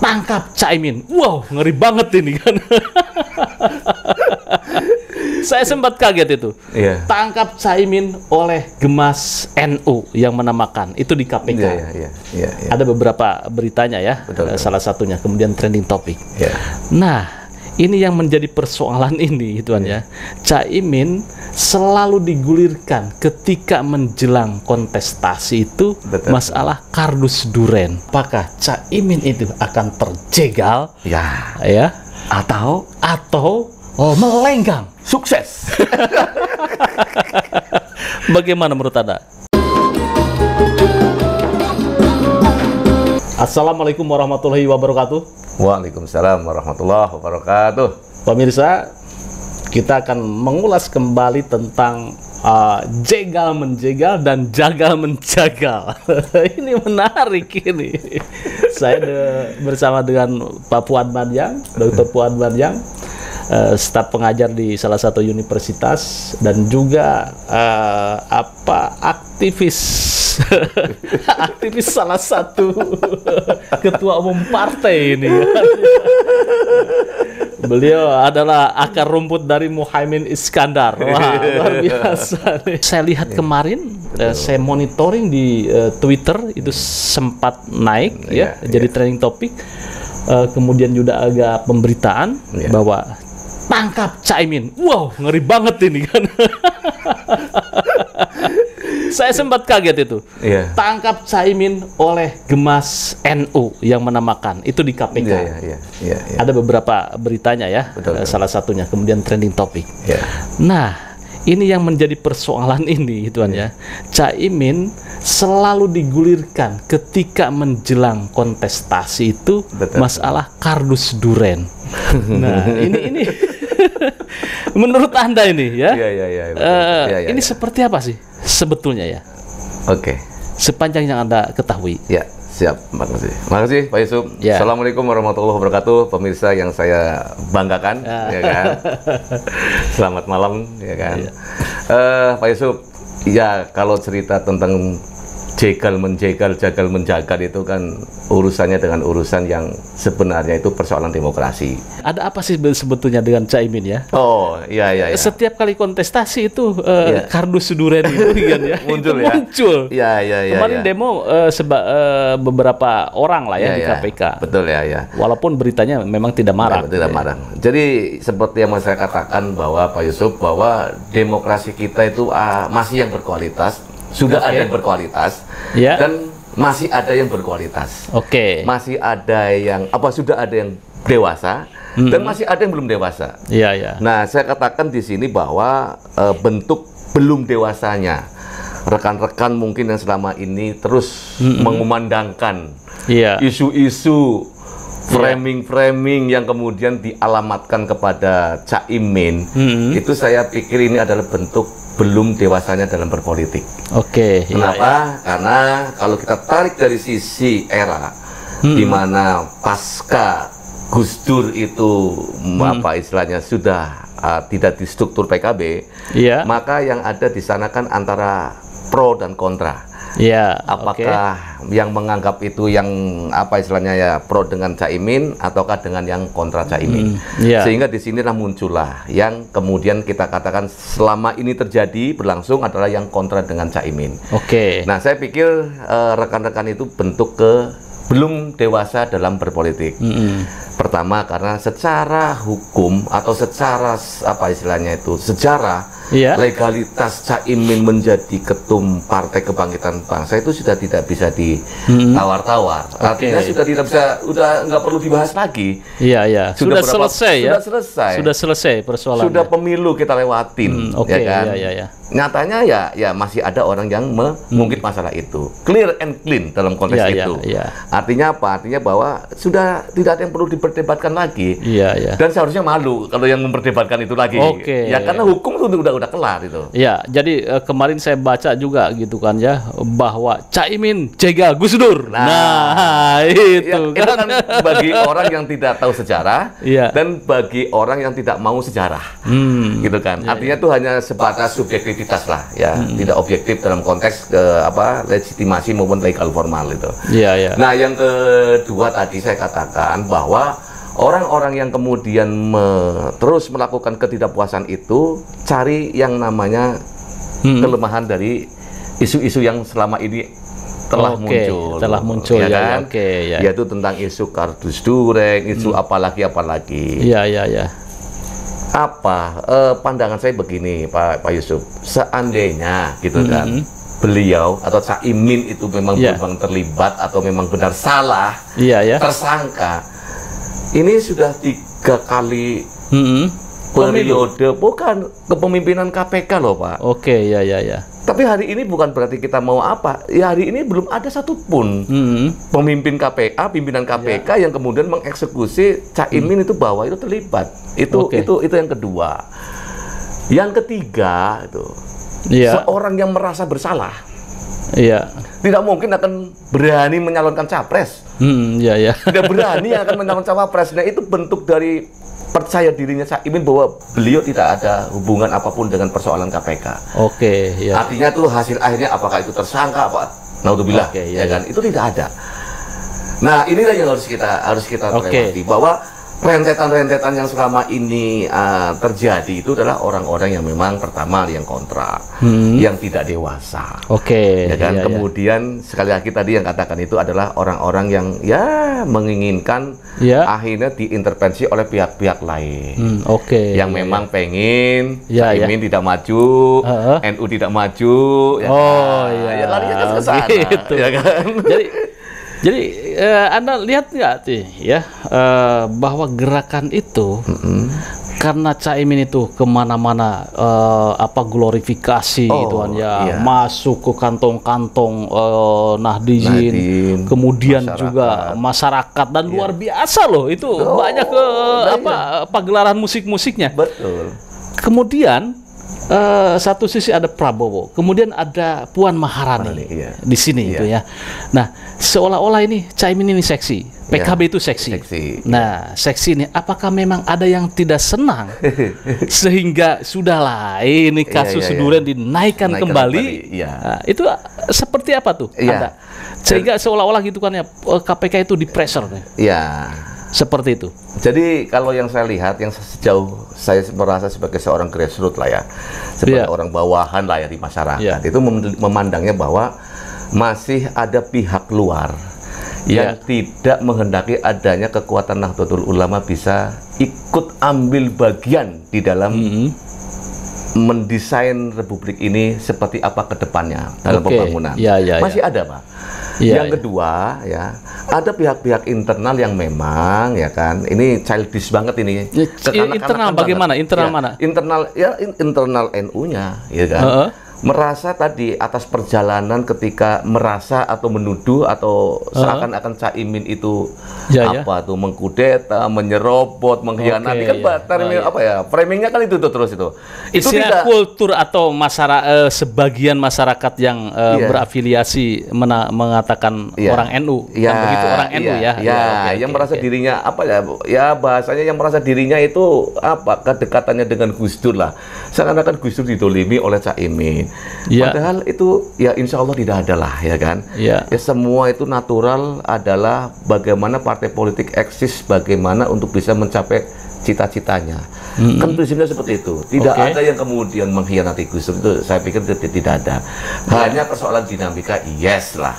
tangkap Caimin. Wow, ngeri banget ini kan. Saya sempat kaget itu. Iya. Tangkap Caimin oleh Gemas NU yang menamakan itu di KPK. Iya. Ada beberapa beritanya ya. Betul. Salah satunya kemudian trending topik. Iya. Nah, ini yang menjadi persoalan ini, Tuan ya. Caimin selalu digulirkan ketika menjelang kontestasi itu. Betul. Masalah kardus duren. Apakah Caimin itu akan terjegal? Ya. Atau melenggang? sukses. Bagaimana menurut Anda? Assalamualaikum warahmatullahi wabarakatuh. Waalaikumsalam warahmatullahi wabarakatuh. Pemirsa, kita akan mengulas kembali tentang jegal menjegal dan jagal menjagal. Ini menarik ini. Saya bersama dengan Pak Puan Badiang, Dr. Puan Badiang, staf pengajar di salah satu universitas dan juga aktivis aktivis salah satu ketua umum partai ini. Beliau adalah akar rumput dari Muhaimin Iskandar. Wah, luar biasa nih. Saya lihat kemarin, saya monitoring di Twitter itu sempat naik jadi trending topik. Kemudian juga agak pemberitaan bahwa tangkap Caimin. Wow, ngeri banget ini kan. Saya sempat kaget itu. Iya. Tangkap Caimin oleh Gemas NU yang menamakan itu di KPK. Iya. Ada beberapa beritanya ya. Betul. Salah satunya kemudian trending topik. Iya. Nah, ini yang menjadi persoalan ini, Tuan ya. Caimin selalu digulirkan ketika menjelang kontestasi itu. Betul. Masalah kardus duren. Nah, ini menurut Anda ini ya? Iya. Ini seperti apa sih sebetulnya ya? Oke. Sepanjang yang Anda ketahui. Ya, siap. Makasih Pak Yusuf. Ya. Assalamualaikum warahmatullahi wabarakatuh, pemirsa yang saya banggakan, ya kan. Selamat malam, ya kan. Ya. Pak Yusuf, ya kalau cerita tentang jegal menjegal, jagal menjagal itu kan urusannya dengan urusan yang sebenarnya itu persoalan demokrasi. Ada apa sih sebetulnya dengan Caimin ya? Oh, iya. Setiap kali kontestasi itu kardus duren itu kan ya. Muncul itu ya. Muncul. Iya. Kemarin demo beberapa orang lah ya di KPK. Betul ya. Walaupun beritanya memang tidak marah. Tidak marah. Jadi seperti yang saya katakan bahwa Pak Yusuf, bahwa demokrasi kita itu masih yang berkualitas, sudah ada yang berkualitas, dan masih ada yang berkualitas. Masih ada yang sudah ada yang dewasa, dan masih ada yang belum dewasa. Iya. Nah, saya katakan di sini bahwa bentuk belum dewasanya rekan-rekan mungkin yang selama ini terus mengumandangkan isu-isu framing yang kemudian dialamatkan kepada Caimin, itu saya pikir ini adalah bentuk belum dewasanya dalam berpolitik. Kenapa? Karena kalau kita tarik dari sisi era di mana pasca Gus Dur itu istilahnya sudah tidak di struktur PKB, maka yang ada di sana kan antara pro dan kontra. Apakah yang menganggap itu yang istilahnya ya pro dengan Caimin ataukah dengan yang kontra Caimin? Sehingga di sinilah muncullah yang kemudian kita katakan selama ini terjadi berlangsung adalah yang kontra dengan Caimin. Nah, saya pikir rekan-rekan itu bentuk belum dewasa dalam berpolitik. Pertama, karena secara hukum atau secara istilahnya itu sejarah, legalitas Caimin menjadi ketum Partai Kebangkitan Bangsa itu sudah tidak bisa ditawar-tawar. Artinya sudah tidak bisa, udah nggak perlu dibahas lagi. Sudah selesai ya. Sudah selesai persoalannya. Sudah pemilu kita lewatin, ya kan. Nyatanya ya masih ada orang yang mengungkit masalah itu. Clear and clean dalam konteks itu. Artinya apa? Artinya bahwa sudah tidak ada yang perlu diperdebatkan lagi. Dan seharusnya malu kalau yang memperdebatkan itu lagi. Karena hukum itu udah kelar itu. Ya, jadi kemarin saya baca juga gitu kan ya, bahwa Caimin jegal Gus Dur. Nah itu ya, kan bagi orang yang tidak tahu sejarah dan bagi orang yang tidak mau sejarah, gitu kan. Artinya itu hanya sebatas subjektivitas lah, ya, tidak objektif dalam konteks legitimasi maupun legal formal itu. Nah, yang kedua tadi saya katakan bahwa orang-orang yang kemudian terus melakukan ketidakpuasan itu cari yang namanya kelemahan dari isu-isu yang selama ini telah muncul, ya kan? Yaitu tentang isu kardus dureng, isu apalagi. Pandangan saya begini, Pak Yusuf, seandainya gitu kan, beliau atau Caimin itu memang memang terlibat atau memang benar salah, tersangka. Ini sudah 3 kali periode bukan kepemimpinan KPK loh, Pak. Tapi hari ini bukan berarti kita mau apa. Ya, hari ini belum ada satupun pimpinan KPK yang kemudian mengeksekusi Caimin itu bahwa itu terlibat. Itu yang kedua. Yang ketiga itu seorang yang merasa bersalah. Tidak mungkin akan berani menyalonkan capres. Tidak berani akan menyalonkan cawapres. Nah, itu bentuk dari percaya dirinya Caimin bahwa beliau tidak ada hubungan apapun dengan persoalan KPK. Artinya tuh hasil akhirnya apakah itu tersangka apa? Naudzubillah, ya kan? Itu tidak ada. Nah, inilah yang harus kita lewati, bahwa rentetan-rentetan yang selama ini terjadi itu adalah orang-orang yang memang pertama yang kontra, yang tidak dewasa. Ya kan? Kemudian sekali lagi tadi yang katakan itu adalah orang-orang yang menginginkan akhirnya diintervensi oleh pihak-pihak lain. Yang memang pengen Caimin tidak maju, NU tidak maju, ya larinya kan ke sana, gitu. Ya kan? Jadi Anda lihat nggak sih ya bahwa gerakan itu karena Caimin itu kemana-mana glorifikasi itu kan masuk ke kantong-kantong Nahdijin, kemudian masyarakat. Juga masyarakat dan luar biasa loh itu banyak pagelaran musik-musiknya. Betul. Kemudian satu sisi ada Prabowo, kemudian ada Puan Maharani di sini itu ya. Nah, seolah-olah ini Caimin ini seksi, PKB itu seksi. Nah, seksi ini apakah memang ada yang tidak senang sehingga sudahlah ini kasus Duren dinaikkan kembali? Nah, itu seperti apa tuh Anda? Sehingga seolah-olah gitu kan ya KPK itu di pressure nih. Seperti itu. Jadi kalau yang saya lihat, yang sejauh saya merasa sebagai seorang grassroots lah ya, sebagai orang bawahan lah ya di masyarakat, itu memandangnya bahwa masih ada pihak luar yang tidak menghendaki adanya kekuatan Nahdlatul Ulama bisa ikut ambil bagian di dalam mendesain Republik ini seperti apa ke depannya dalam pembangunan. Masih ada, Pak. Yang kedua, ya, ada pihak-pihak internal yang memang, ya kan, ini childish banget ini. Internal bagaimana? Internal mana? Internal NU-nya, ya kan. Merasa tadi atas perjalanan ketika merasa atau menuduh atau seakan-akan Caimin itu mengkudeta, menyerobot, mengkhianati kan framingnya kan itu terus itu. Istilah kultur atau masyarakat sebagian masyarakat yang berafiliasi mengatakan orang NU, kan begitu orang NU yang merasa dirinya bahasanya yang merasa dirinya itu kedekatannya dengan Gus Dur lah. Seakan-akan Gus Dur didolimi oleh Caimin. Padahal itu insya Allah tidak ada lah, ya kan. Semua itu natural adalah bagaimana partai politik eksis, bagaimana untuk bisa mencapai cita-citanya. Kan prinsipnya seperti itu. Tidak ada yang kemudian mengkhianati Gus Dur, itu saya pikir tidak ada. Hanya persoalan dinamika, lah.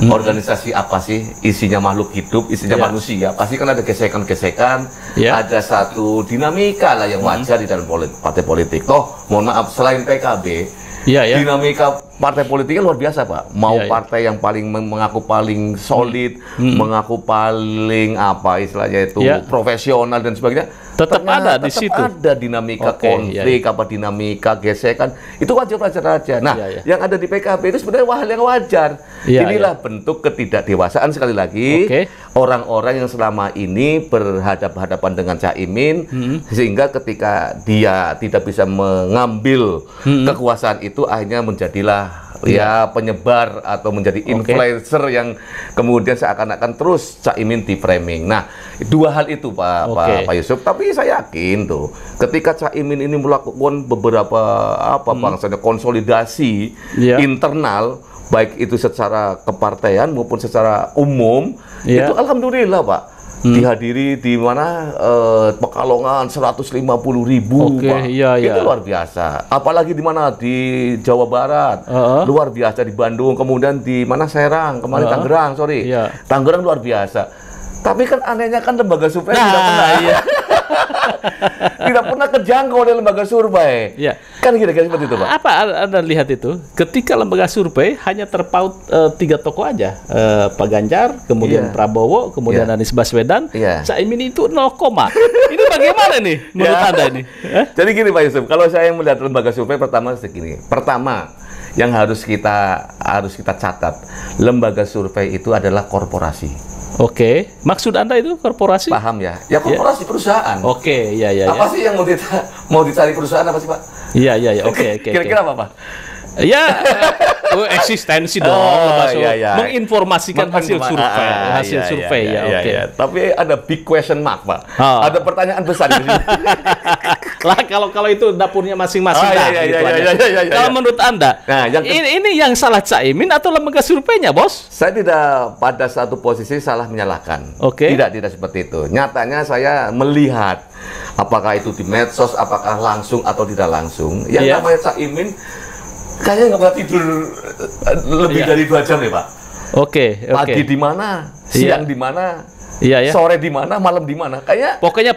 Organisasi apa sih? Isinya makhluk hidup, isinya manusia. Pasti kan ada gesekan-gesekan, ada satu dinamika lah yang wajar di dalam partai politik. Mohon maaf, selain PKB, dinamika partai politiknya luar biasa, Pak. Mau partai yang paling mengaku paling solid, mengaku paling apa istilahnya itu profesional dan sebagainya. Tetap ada di situ. Ada dinamika konflik, apa dinamika gesekan. Itu wajar-wajar aja. Nah, yang ada di PKB itu sebenarnya hal yang wajar. Inilah bentuk ketidakdewasaan sekali lagi orang-orang yang selama ini berhadapan-hadapan dengan Caimin, sehingga ketika dia tidak bisa mengambil kekuasaan itu, akhirnya menjadilah penyebar atau menjadi influencer yang kemudian seakan-akan terus Caimin di framing. Nah, dua hal itu Pak Yusuf. Tapi saya yakin tuh ketika Caimin ini melakukan beberapa bangsanya konsolidasi internal, baik itu secara kepartaian maupun secara umum, itu alhamdulillah Pak. Dihadiri di mana Pekalongan 150.000 Pak. Itu luar biasa. Apalagi di mana di Jawa Barat luar biasa, di Bandung, kemudian di mana Serang, kemarin Tangerang, Tangerang luar biasa. Tapi kan anehnya kan lembaga survei tidak pernah tidak pernah kejangkau oleh lembaga survei. Kan kira-kira seperti itu, Pak. Apa Anda lihat itu? Ketika lembaga survei hanya terpaut 3 tokoh aja, Pak Ganjar, kemudian Prabowo, kemudian Anies Baswedan, Caimin itu 0, ini bagaimana nih menurut Anda ini? Jadi gini Pak Yusuf, kalau saya melihat lembaga survei pertama segini. Pertama, yang harus kita catat, lembaga survei itu adalah korporasi. Maksud Anda itu korporasi? Paham ya? Ya korporasi perusahaan. Apa sih yang mau dicari perusahaan apa sih Pak? Oke. Kira-kira apa Pak? Eksistensi dong, menginformasikan hasil survei, Tapi ada big question mark, Pak. Ada pertanyaan besar di sini. Lah kalau itu dapurnya masing-masing. Kalau menurut Anda, ini yang salah Caimin atau lembaga surveinya, Bos? Saya tidak pada satu posisi salah menyalahkan. Tidak seperti itu. Nyatanya saya melihat apakah itu di medsos, apakah langsung atau tidak langsung. Yang namanya Caimin kayaknya nggak pernah tidur lebih dari 2 jam ya Pak. Pagi di mana, siang di mana, sore di mana, malam di mana. Pokoknya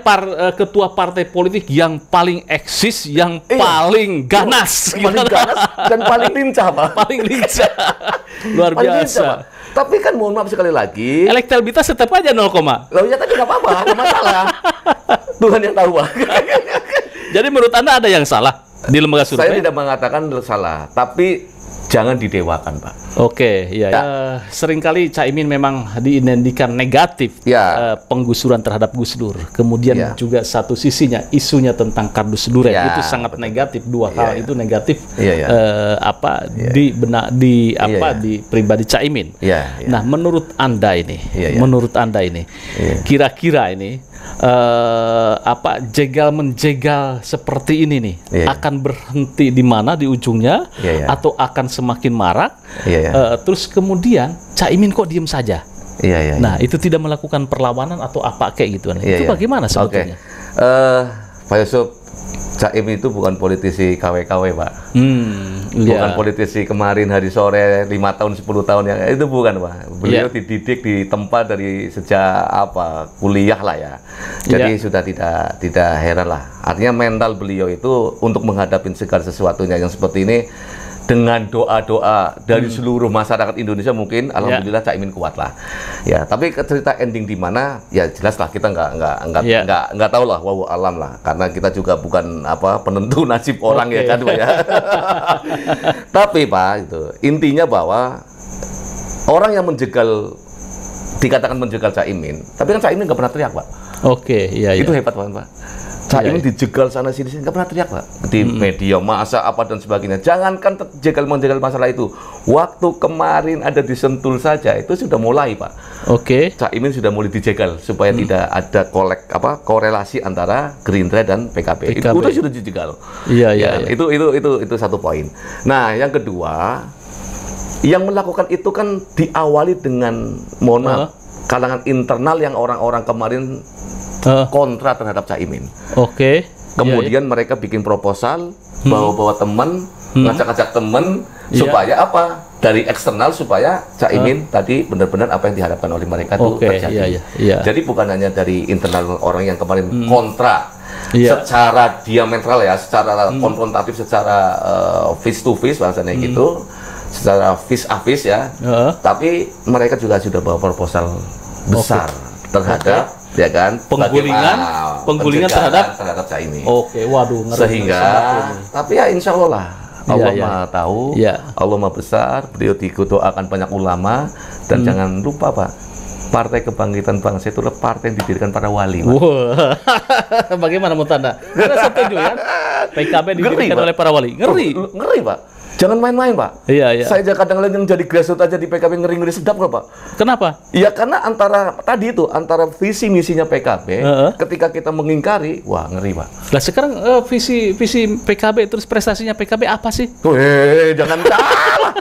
ketua partai politik yang paling eksis, yang paling ganas, paling ganas dan paling lincah Pak. Paling lincah, luar biasa. Lincah, tapi kan mohon maaf sekali lagi, elektabilitas tetap aja 0, loh ya tapi nggak apa-apa, nggak masalah. Tuhan yang tahu Pak. Jadi menurut Anda ada yang salah di lembaga survei? Saya tidak mengatakan salah, tapi jangan didewakan, Pak. Seringkali Caimin memang diidentikan negatif penggusuran terhadap Gus Dur. Kemudian juga satu sisinya isunya tentang kardus duren itu sangat negatif. Dua hal itu negatif di pribadi Caimin. Nah, menurut Anda ini, kira-kira ini jegal menjegal seperti ini nih akan berhenti di mana di ujungnya atau akan semakin marak terus kemudian Caimin kok diem saja nah itu tidak melakukan perlawanan atau apa kayak gitu itu bagaimana sebetulnya? Pak Yusuf, Caimin itu bukan politisi KW-KW Pak. Bukan politisi kemarin hari sore 5 tahun 10 tahun yang itu bukan Pak. Beliau dididik di tempat dari sejak kuliah lah ya. Jadi sudah tidak heran lah. Artinya mental beliau itu untuk menghadapi segala sesuatunya yang seperti ini dengan doa-doa dari seluruh masyarakat Indonesia mungkin alhamdulillah Caimin kuat lah. Ya, tapi cerita ending di mana ya jelas lah kita nggak tahu lah, wallahu alam lah, karena kita juga bukan penentu nasib orang ya kan Pak ya. Tapi Pak itu intinya bahwa orang yang dikatakan menjegal Caimin, tapi kan Caimin nggak pernah teriak Pak. Itu hebat Pak. Caimin dijegal sana sini nggak pernah teriak Pak di media massa apa dan sebagainya. Jangankan menjegal masalah itu, waktu kemarin ada di Sentul saja itu sudah mulai Pak. Caimin sudah mulai dijegal supaya tidak ada korelasi antara Gerindra dan PKB. Itu sudah dijegal. Itu satu poin. Nah yang kedua, yang melakukan itu kan diawali dengan kalangan internal yang orang-orang kemarin kontra terhadap Caimin. Kemudian mereka bikin proposal, bawa teman, ngajak-ngajak teman supaya dari eksternal supaya Caimin tadi benar-benar apa yang diharapkan oleh mereka itu terjadi. Jadi bukan hanya dari internal orang yang kemarin kontra secara diametral ya, secara konfrontatif, secara face to face bahasanya gitu. secara vis-a-vis ya. Tapi mereka juga sudah bawa proposal besar terhadap ya kan penggulingan terhadap Caimin. Oke, waduh, ngeri. Sehingga tapi ya insya Allah lah. Allah Maha tahu, Allah Maha besar, beliau dikudoakan banyak ulama dan jangan lupa Pak, Partai Kebangkitan Bangsa itu adalah partai yang didirikan para wali. Wow. Bagaimana menurut Anda? Anda setuju ya? PKB didirikan oleh para wali. Ngeri. Ngeri Pak. Jangan main-main Pak. Iya. Saya aja kadang-kadang yang jadi grassroots aja di PKB ngeri-ngeri sedap nggak Pak? Kenapa? Ya karena antara visi misinya PKB, ketika kita mengingkari, wah ngeri Pak. Lah sekarang visi PKB terus prestasinya PKB apa sih? Jangan salah.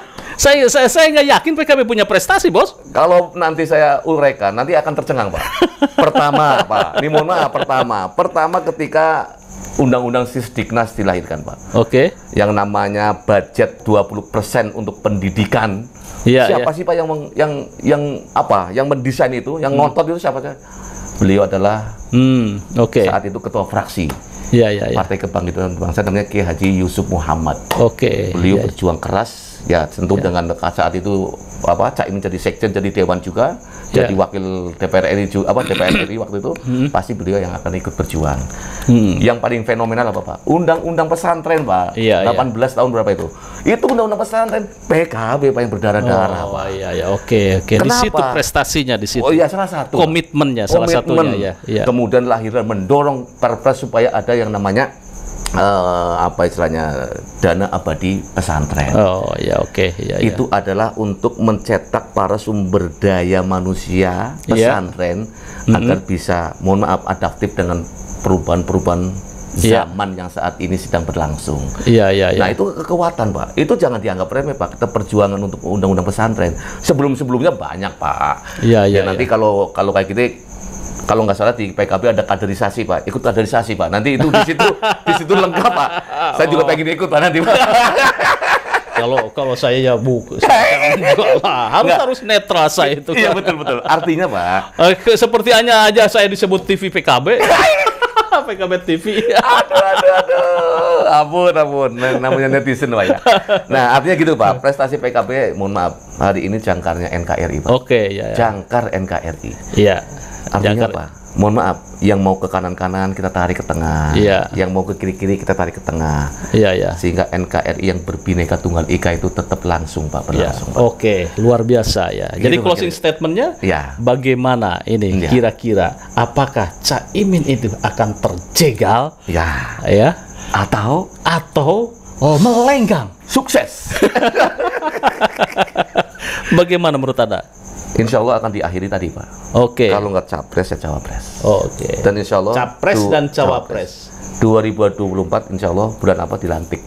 Saya nggak yakin PKB punya prestasi, Bos. Kalau nanti saya uraikan, nanti akan tercengang Pak. Pertama Pak, ini mohon maaf, pertama ketika Undang-Undang Sisdiknas dilahirkan Pak. Oke. Yang namanya budget 20% untuk pendidikan. Siapa sih Pak yang mendesain itu, yang ngotot itu siapa sih? Beliau adalah saat itu ketua fraksi. Partai Kebangkitan Bangsa namanya Kiai Haji Yusuf Muhammad. Beliau berjuang keras, ya tentu dengan saat itu Caimin jadi sekjen, jadi dewan juga, jadi wakil DPR RI juga, DPR RI waktu itu pasti beliau yang akan ikut berjuang. Yang paling fenomenal apa Pak? Undang-undang pesantren Pak. 18 tahun berapa itu? Itu undang-undang pesantren PKB Pak yang berdarah-darah Pak. Oke. Di situ prestasinya di situ. Oh iya, salah satu. Komitmennya salah satunya ya. Kemudian lahirnya mendorong Perpres supaya ada yang namanya dana abadi pesantren. Itu adalah untuk mencetak para sumber daya manusia pesantren agar bisa, mohon maaf, adaptif dengan perubahan-perubahan zaman yang saat ini sedang berlangsung. Nah itu kekuatan Pak. Itu jangan dianggap remeh Pak. Kita perjuangan untuk undang-undang pesantren. Sebelumnya banyak Pak. Nanti kalau kayak gitu. Kalau nggak salah di PKB ada kaderisasi Pak, ikut kaderisasi Pak. Nanti itu di situ lengkap Pak. Saya juga pengen ikut Pak nanti. Kalau saya ya harus netral saya itu. Iya betul. Artinya Pak. Seperti aja saya disebut TV PKB. PKB TV. Aduh. Ampun. Namanya netizen Pak ya. Nah artinya gitu Pak. Prestasi PKB, mohon maaf, hari ini jangkarnya NKRI Pak. Jangkar NKRI. Artinya apa? Mohon maaf, yang mau ke kanan-kanan kita tarik ke tengah, yang mau ke kiri-kiri kita tarik ke tengah, sehingga NKRI yang berbineka tunggal ika itu tetap langsung Pak, berlangsung Pak. Oke, luar biasa ya. Jadi closing statementnya, bagaimana ini kira-kira apakah Caimin itu akan terjegal, atau melenggang, sukses? Bagaimana menurut Anda? Insya Allah akan diakhiri tadi Pak. Kalau nggak capres ya cawapres. Dan Insya Allah capres dan cawapres 2024 Insya Allah bulan apa dilantik.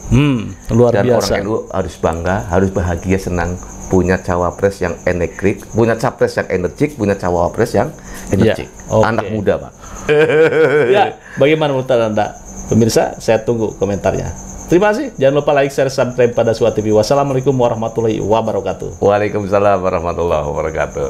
Luar dan biasa. Dan orang NU harus bangga, harus bahagia, senang punya cawapres yang energik, punya capres yang energik, punya cawapres yang energik. Anak muda Pak. Bagaimana menurut Anda? Pemirsa, saya tunggu komentarnya. Terima kasih. Jangan lupa like, share, subscribe pada Suat TV. Wassalamualaikum warahmatullahi wabarakatuh. Waalaikumsalam warahmatullahi wabarakatuh.